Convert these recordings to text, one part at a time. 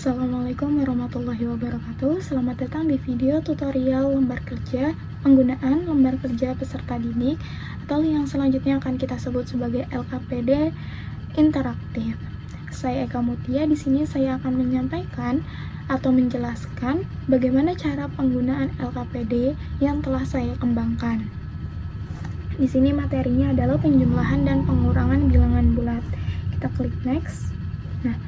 Assalamualaikum warahmatullahi wabarakatuh. Selamat datang di video tutorial lembar kerja penggunaan lembar kerja peserta didik atau yang selanjutnya akan kita sebut sebagai LKPD interaktif. Saya Eka Mutia. Di sini saya akan menyampaikan atau menjelaskan bagaimana cara penggunaan LKPD yang telah saya kembangkan. Di sini materinya adalah penjumlahan dan pengurangan bilangan bulat. Kita klik next. Nah,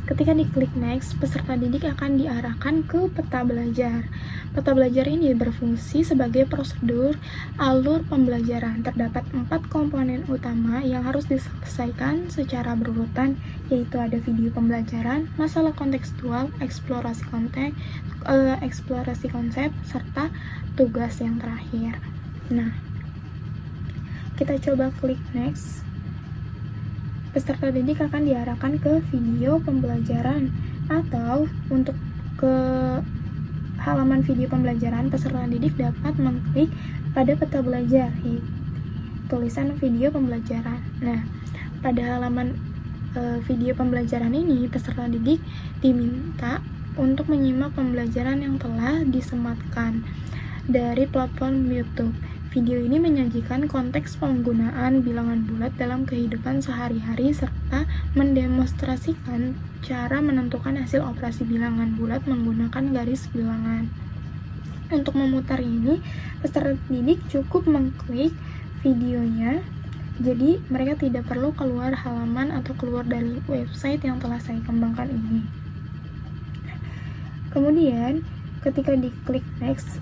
ketika diklik next, peserta didik akan diarahkan ke peta belajar. Peta belajar ini berfungsi sebagai prosedur alur pembelajaran. Terdapat 4 komponen utama yang harus diselesaikan secara berurutan, yaitu ada video pembelajaran, masalah kontekstual, eksplorasi konsep, serta tugas yang terakhir. Nah, kita coba klik next. Peserta didik akan diarahkan ke video pembelajaran atau untuk ke halaman video pembelajaran, peserta didik dapat mengklik pada peta belajar tulisan video pembelajaran. Nah, pada halaman video pembelajaran ini, peserta didik diminta untuk menyimak pembelajaran yang telah disematkan dari platform YouTube. Video ini menyajikan konteks penggunaan bilangan bulat dalam kehidupan sehari-hari serta mendemonstrasikan cara menentukan hasil operasi bilangan bulat menggunakan garis bilangan. Untuk memutar ini, peserta didik cukup mengklik videonya, jadi mereka tidak perlu keluar halaman atau keluar dari website yang telah saya kembangkan ini. Kemudian, ketika diklik next,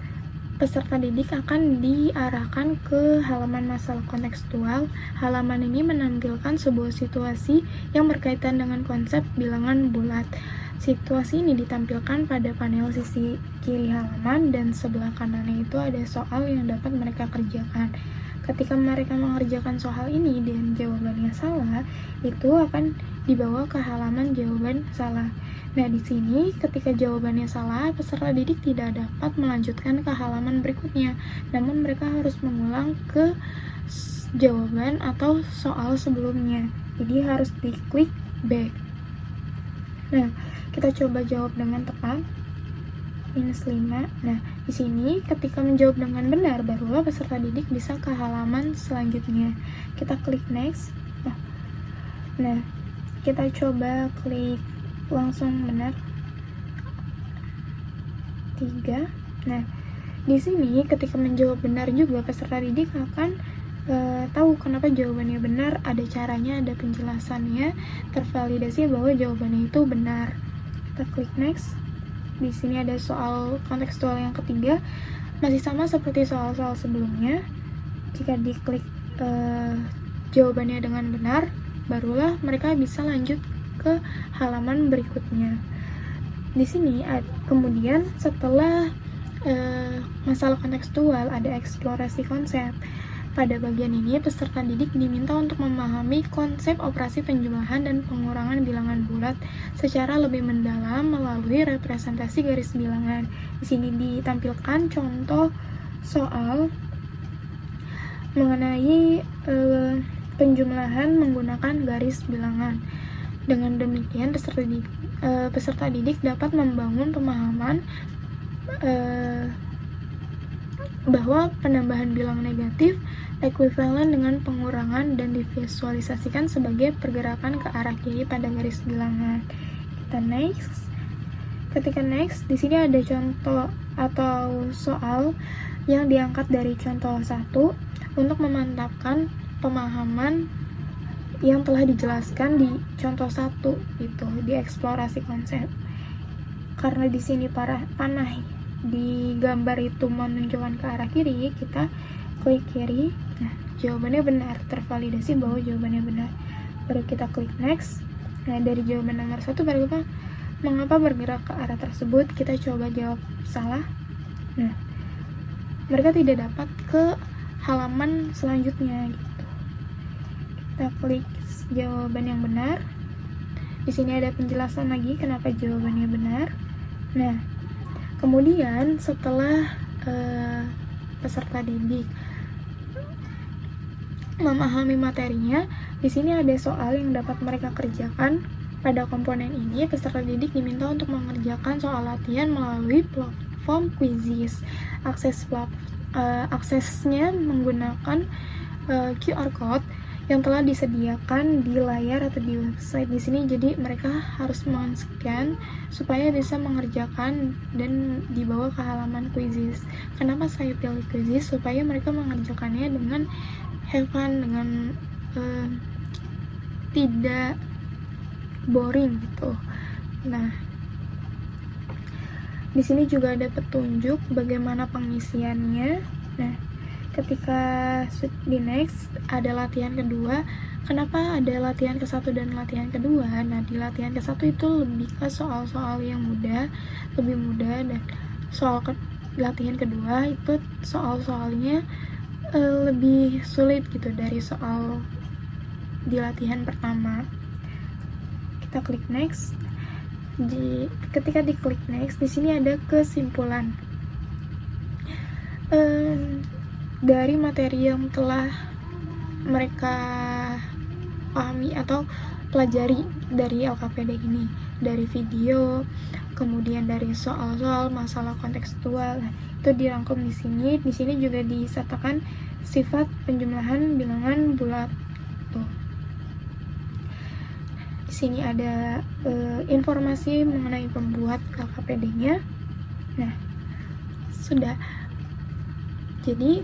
peserta didik akan diarahkan ke halaman masalah kontekstual. Halaman ini menampilkan sebuah situasi yang berkaitan dengan konsep bilangan bulat. Situasi ini ditampilkan pada panel sisi kiri halaman dan sebelah kanannya itu ada soal yang dapat mereka kerjakan. Ketika mereka mengerjakan soal ini dan jawabannya salah, itu akan dibawa ke halaman jawaban salah. Nah, di sini ketika jawabannya salah, peserta didik tidak dapat melanjutkan ke halaman berikutnya, namun mereka harus mengulang ke jawaban atau soal sebelumnya. Jadi harus diklik back. Nah, kita coba jawab dengan tepat. -5. Nah, di sini ketika menjawab dengan benar, barulah peserta didik bisa ke halaman selanjutnya. Kita klik next. Nah, kita coba klik langsung benar 3. Nah, di sini ketika menjawab benar juga peserta didik akan tahu kenapa jawabannya benar, ada caranya, ada penjelasannya, tervalidasi bahwa jawabannya itu benar. Kita klik next. Di sini ada soal kontekstual yang ketiga, masih sama seperti soal-soal sebelumnya. Jika diklik jawabannya dengan benar, barulah mereka bisa lanjut ke halaman berikutnya. Di sini kemudian setelah masalah kontekstual ada eksplorasi konsep. Pada bagian ini peserta didik diminta untuk memahami konsep operasi penjumlahan dan pengurangan bilangan bulat secara lebih mendalam melalui representasi garis bilangan. Di sini ditampilkan contoh soal mengenai penjumlahan menggunakan garis bilangan. Dengan demikian, peserta didik dapat membangun pemahaman bahwa penambahan bilang negatif ekuivalen dengan pengurangan dan divisualisasikan sebagai pergerakan ke arah kiri pada garis bilangan. Kita next. Ketika next, di sini ada contoh atau soal yang diangkat dari contoh 1 untuk memantapkan pemahaman yang telah dijelaskan di contoh 1 itu di eksplorasi konsep. Karena di sini panah di gambar itu menunjukkan ke arah kiri, kita klik kiri. Nah, jawabannya benar, tervalidasi bahwa jawabannya benar. Baru kita klik next. Nah, dari jawaban nomor 1 baru kita mengapa bergerak ke arah tersebut, kita coba jawab salah. Nah, mereka tidak dapat ke halaman selanjutnya gitu. Kita klik jawaban yang benar. Di sini ada penjelasan lagi kenapa jawabannya benar. Nah, kemudian setelah peserta didik memahami materinya, di sini ada soal yang dapat mereka kerjakan Pada komponen ini, peserta didik diminta untuk mengerjakan soal latihan melalui platform Quizzes. Aksesnya menggunakan QR code yang telah disediakan di layar atau di website di sini. Jadi mereka harus men-scan supaya bisa mengerjakan dan dibawa ke halaman Quizzes. Kenapa saya pilih Quizzes? Supaya mereka mengerjakannya dengan have fun, dengan tidak boring gitu. Nah, di sini juga ada petunjuk bagaimana pengisiannya. Nah, ketika di next ada latihan kedua. Kenapa ada latihan ke-1 dan latihan kedua? Nah, di latihan ke-1 itu lebih ke soal-soal yang mudah, lebih mudah, dan latihan kedua itu soal-soalnya lebih sulit gitu dari soal di latihan pertama. Kita klik next. Ketika diklik next, di sini ada kesimpulan dari materi yang telah mereka pahami atau pelajari dari LKPD ini, dari video, kemudian dari soal-soal masalah kontekstual. Nah, itu dirangkum di sini. Di sini juga disertakan sifat penjumlahan bilangan bulat. Di sini ada informasi mengenai pembuat LKPD-nya. Nah, sudah. Jadi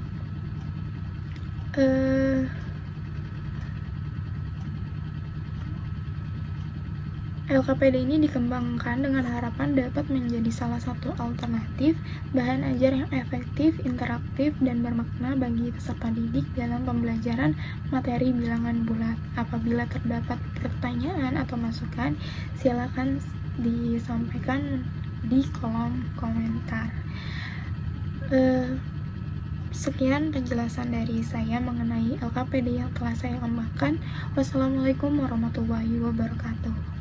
LKPD ini dikembangkan dengan harapan dapat menjadi salah satu alternatif bahan ajar yang efektif, interaktif, dan bermakna bagi peserta didik dalam pembelajaran materi bilangan bulat. Apabila terdapat pertanyaan atau masukan, silakan disampaikan di kolom komentar. Sekian penjelasan dari saya mengenai LKPD yang telah saya kembangkan. Wassalamualaikum warahmatullahi wabarakatuh.